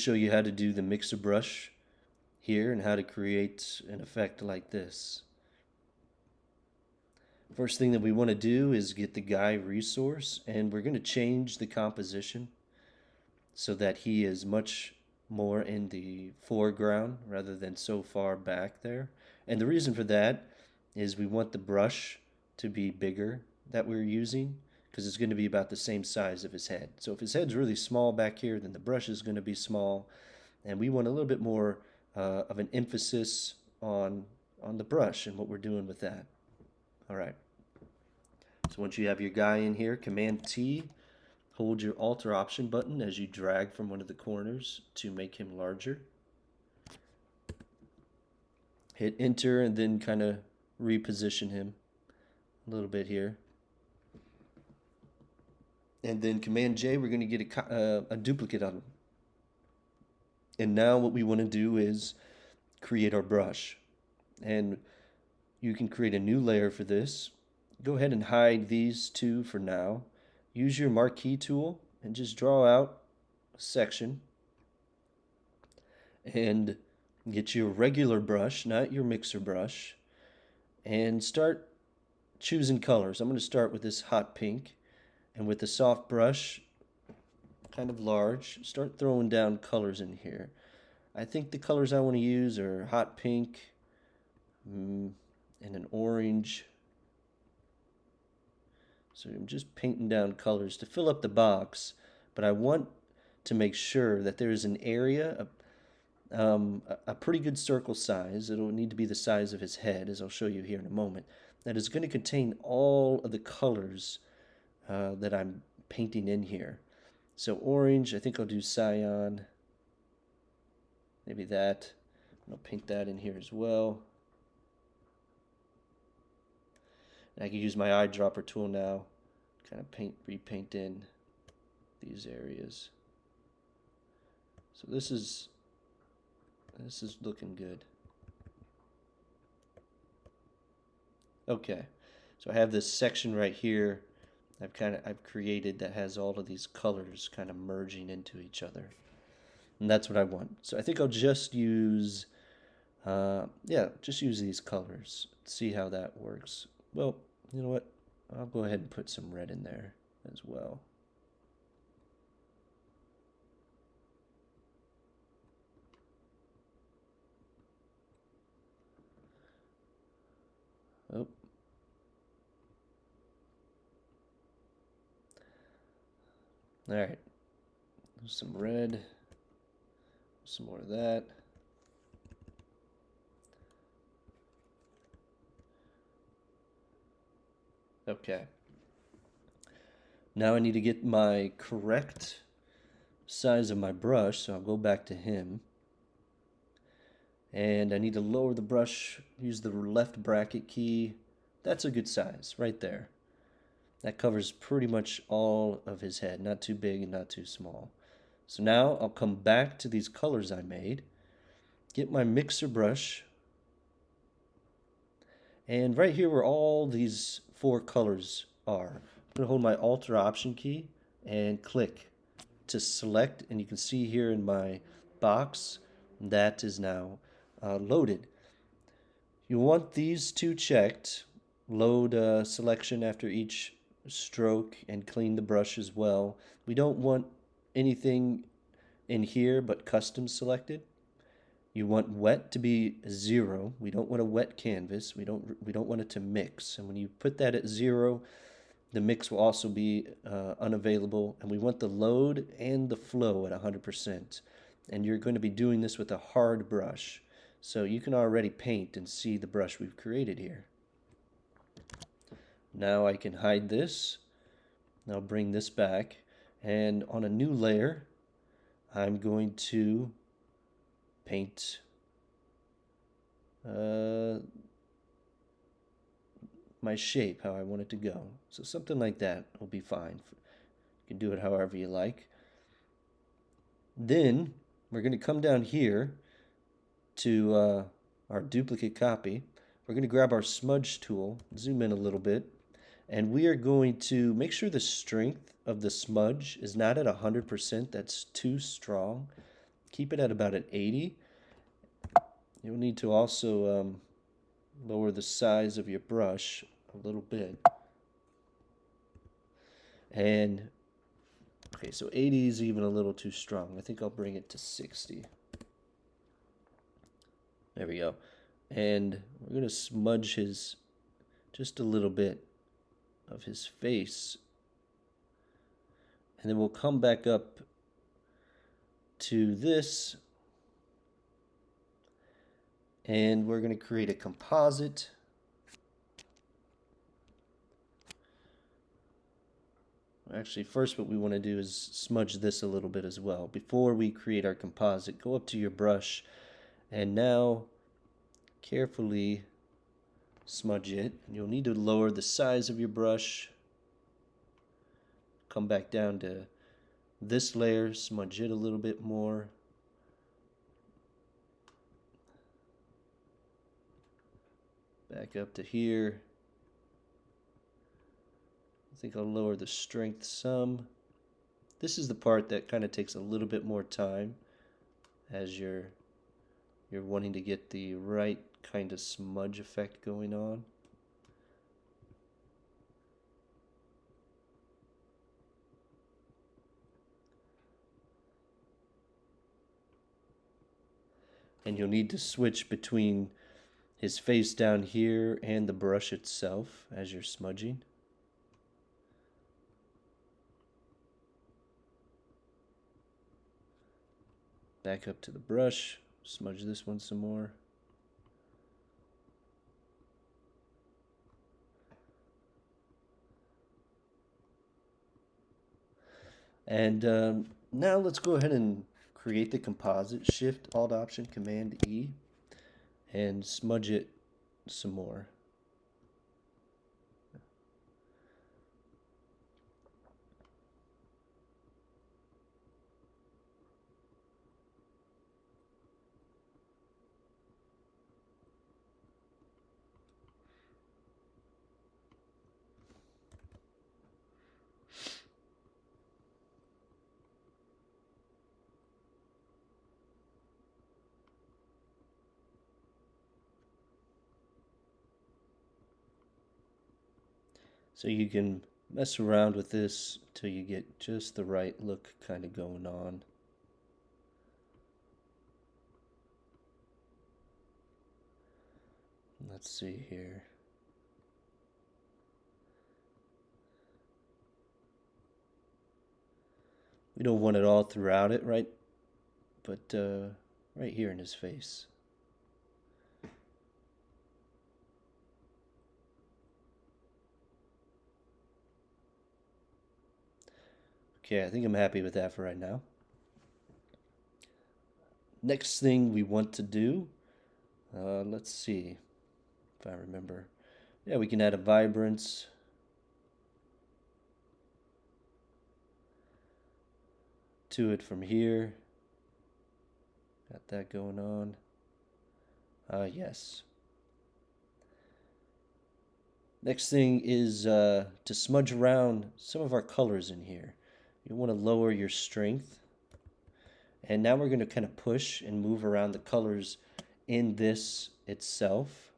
Show you how to do the mixer brush here and how to create an effect like this. First thing that we want to do is get the guy resource, and we're going to change the composition so that he is much more in the foreground rather than so far back there. And the reason for that is we want the brush to be bigger that we're using because it's going to be about the same size of his head. So if his head's really small back here, then the brush is going to be small, and we want a little bit more of an emphasis on the brush and what we're doing with that. All right. So once you have your guy in here, Command T, hold your Alt or Option button as you drag from one of the corners to make him larger. Hit Enter and then kind of reposition him a little bit here. And then Command J, we're going to get a duplicate of him. And now what we want to do is create our brush. And you can create a new layer for this. Go ahead and hide these two for now. Use your marquee tool and just draw out a section. And get your regular brush, not your mixer brush. And start choosing colors. I'm going to start with this hot pink. And with the soft brush, kind of large, start throwing down colors in here. I think the colors I want to use are hot pink and an orange. So I'm just painting down colors to fill up the box, but I want to make sure that there is an area, a pretty good circle size. It'll need to be the size of his head, as I'll show you here in a moment, that is going to contain all of the colors that I'm painting in here. So orange, I think I'll do cyan, maybe that. I'll paint that in here as well. And I can use my eyedropper tool now, kind of repaint in these areas. So this is looking good. Okay, so I have this section right here I've created that has all of these colors kind of merging into each other. And that's what I want. So I think I'll just use, just use these colors. See how that works. Well, you know what? I'll go ahead and put some red in there as well. Oh. All right. Some red. Some more of that. Okay. Now I need to get my correct size of my brush, so I'll go back to him. And I need to lower the brush, use the left bracket key. That's a good size right there. That covers pretty much all of his head, not too big and not too small. So now I'll come back to these colors I made, get my mixer brush, and right here where all these four colors are, I'm going to hold my Alt or Option key and click to select, and you can see here in my box that is now loaded. You want these two checked, load selection after each stroke, and clean the brush as well. We don't want anything in here but custom selected. You want wet to be 0. We don't want a wet canvas. We don't want it to mix. And when you put that at 0, the mix will also be unavailable. And we want the load and the flow at 100%. And you're going to be doing this with a hard brush. So you can already paint and see the brush we've created here. Now I can hide this. I'll bring this back. And on a new layer, I'm going to paint my shape how I want it to go. So something like that will be fine. You can do it however you like. Then we're going to come down here to our duplicate copy. We're going to grab our smudge tool, zoom in a little bit, and we are going to make sure the strength of the smudge is not at 100%. That's too strong. keep it at about an 80. You'll need to also lower the size of your brush a little bit. And okay, so 80 is even a little too strong. I think I'll bring it to 60. There we go. And we're going to smudge his, just a little bit of his face. And then we'll come back up to this. And we're going to create a composite. Actually, first what we want to do is smudge this a little bit as well. Before we create our composite, go up to your brush and now carefully smudge it. You'll need to lower the size of your brush. Come back down to this layer, smudge it a little bit more. Back up to here. I think I'll lower the strength some. This is the part that kind of takes a little bit more time as you're wanting to get the right kind of smudge effect going on. And you'll need to switch between his face down here and the brush itself as you're smudging. Back up to the brush, smudge this one some more. And now let's go ahead and create the composite. Shift, Alt, Option, Command, E, and smudge it some more. So you can mess around with this till you get just the right look kind of going on. Let's see here. We don't want it all throughout it, right? But right here in his face. Okay, I think I'm happy with that for right now. Next thing we want to do, let's see if I remember. Yeah, we can add a vibrance. To it from here. Got that going on. Yes. Next thing is to smudge around some of our colors in here. You want to lower your strength. And now we're going to kind of push and move around the colors in this itself,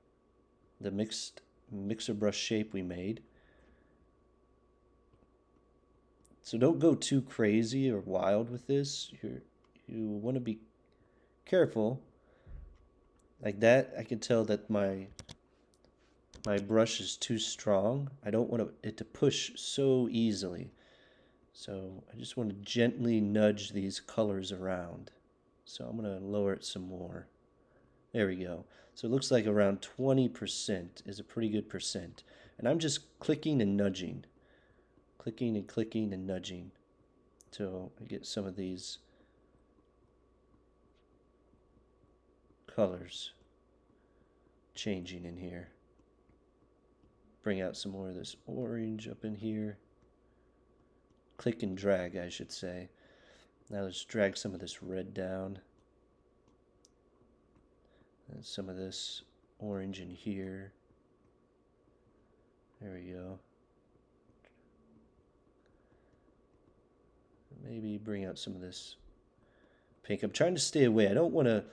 the mixer brush shape we made. So don't go too crazy or wild with this. You want to be careful. Like that, I can tell that my brush is too strong. I don't want it to push so easily. So I just want to gently nudge these colors around. So I'm going to lower it some more. There we go. So it looks like around 20% is a pretty good percent. And I'm just clicking and nudging. Clicking and clicking and nudging. So I get some of these colors changing in here. Bring out some more of this orange up in here. Click and drag, I should say. Now let's drag some of this red down. And some of this orange in here. There we go. Maybe bring out some of this pink. I'm trying to stay away. I don't want to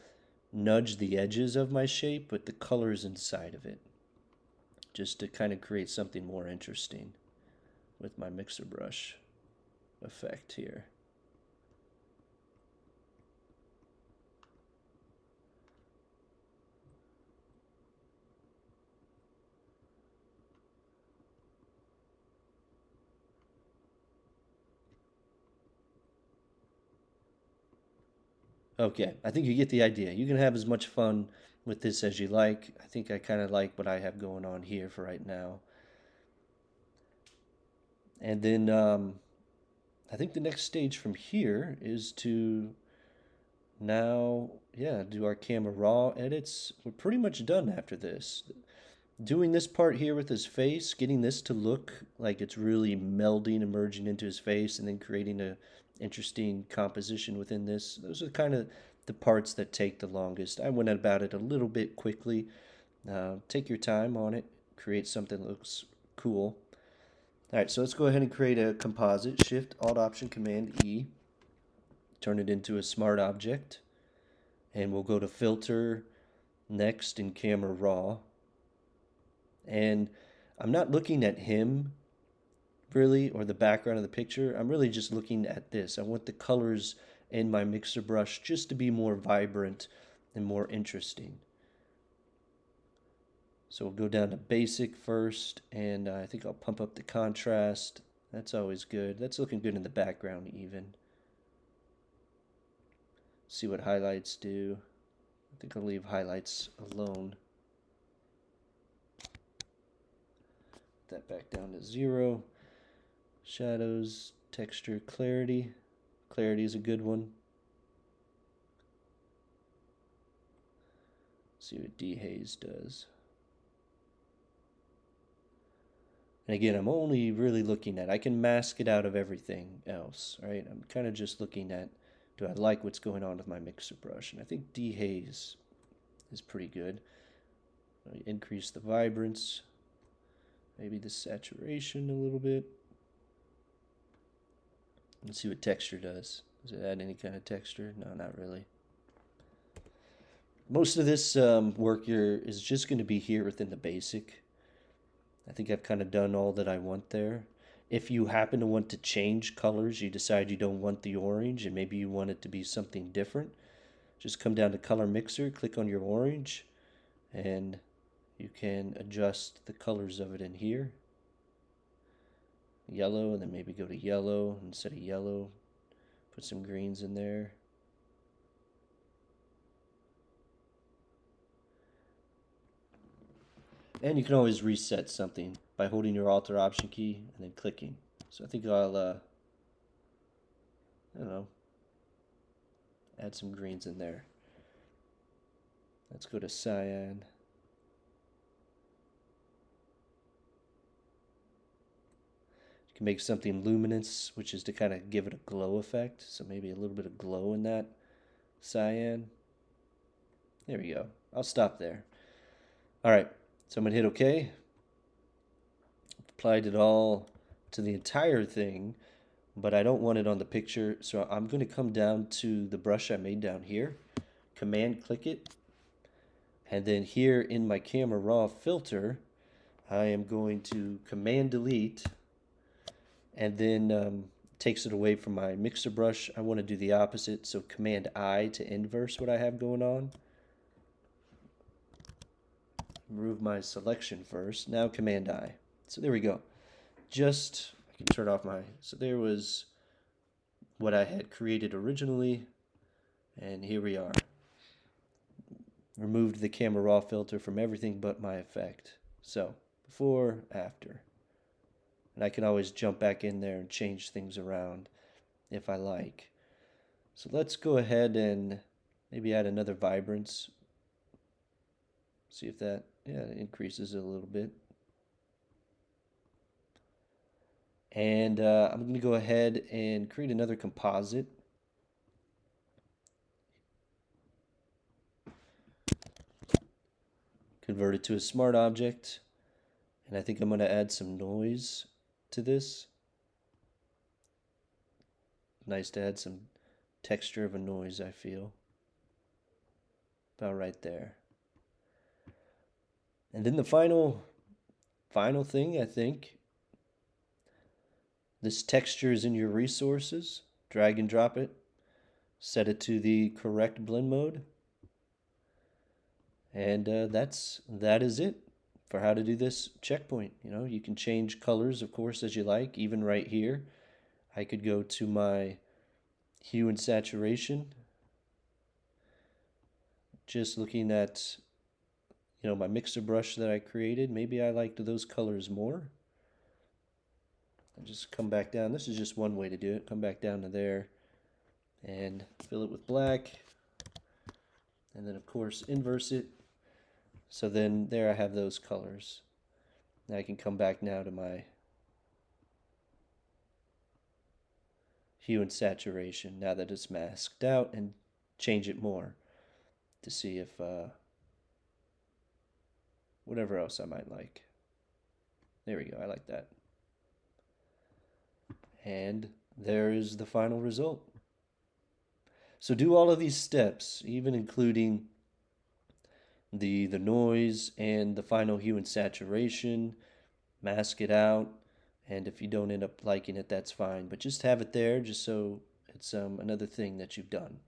nudge the edges of my shape, but the colors inside of it, just to kind of create something more interesting with my mixer brush effect here. Okay, I think you get the idea. You can have as much fun with this as you like. I think I kind of like what I have going on here for right now. And then I think the next stage from here is to now, yeah, do our camera raw edits. We're pretty much done after this. Doing this part here with his face, getting this to look like it's really melding and merging into his face, and then creating a interesting composition within this. Those are kind of the parts that take the longest. I went about it a little bit quickly. Take your time on it. Create something that looks cool. All right, so let's go ahead and create a composite. Shift, Alt, Option, Command, E. Turn it into a smart object. And we'll go to Filter, Next, in Camera Raw. And I'm not looking at him really, or the background of the picture. I'm really just looking at this. I want the colors in my mixer brush just to be more vibrant and more interesting. So we'll go down to basic first, and I think I'll pump up the contrast. That's always good. That's looking good in the background even. See what highlights do. I think I'll leave highlights alone. That back down to 0. Shadows, texture, clarity. Clarity is a good one. See what dehaze does. And again, I'm only really looking at, I can mask it out of everything else, right? I'm kind of just looking at, do I like what's going on with my mixer brush? And I think dehaze is pretty good. Increase the vibrance, maybe the saturation a little bit. Let's see what texture does. Does it add any kind of texture? No, not really. Most of this work here is just going to be here within the basic. I think I've kind of done all that I want there. If you happen to want to change colors, you decide you don't want the orange and maybe you want it to be something different, just come down to Color Mixer, click on your orange, and you can adjust the colors of it in here. Yellow, and then maybe go to yellow instead of yellow. Put some greens in there. And you can always reset something by holding your Alt or Option key and then clicking. So I think I'll, I don't know, add some greens in there. Let's go to cyan. You can make something luminance, which is to kind of give it a glow effect. So maybe a little bit of glow in that cyan. There we go. I'll stop there. All right. So I'm going to hit OK. Applied it all to the entire thing, but I don't want it on the picture. So I'm going to come down to the brush I made down here, Command click it, and then here in my Camera Raw filter, I am going to Command delete, and then takes it away from my mixer brush. I want to do the opposite, so Command I to inverse what I have going on. Remove my selection first. Now Command I. So there we go. Just, I can turn off my, so there was what I had created originally, and here we are. Removed the Camera Raw filter from everything but my effect. So, before, after. And I can always jump back in there and change things around if I like. So let's go ahead and maybe add another vibrance. See if that, yeah, increases it a little bit. And I'm going to go ahead and create another composite. Convert it to a smart object. And I think I'm going to add some noise to this. Nice to add some texture of a noise, I feel. About right there. And then the final thing, I think, this texture is in your resources. Drag and drop it. Set it to the correct blend mode. And that is it for how to do this checkpoint. You know, you can change colors, of course, as you like. Even right here, I could go to my hue and saturation. Just looking at, you know, my mixer brush that I created. Maybe I liked those colors more. And just come back down. This is just one way to do it. Come back down to there and fill it with black. And then, of course, inverse it. So then there I have those colors. Now I can come back now to my hue and saturation now that it's masked out and change it more to see if whatever else I might like. There we go, I like that. And there is the final result. So do all of these steps, even including the noise and the final hue and saturation, mask it out, and if you don't end up liking it, that's fine. But just have it there just so it's another thing that you've done.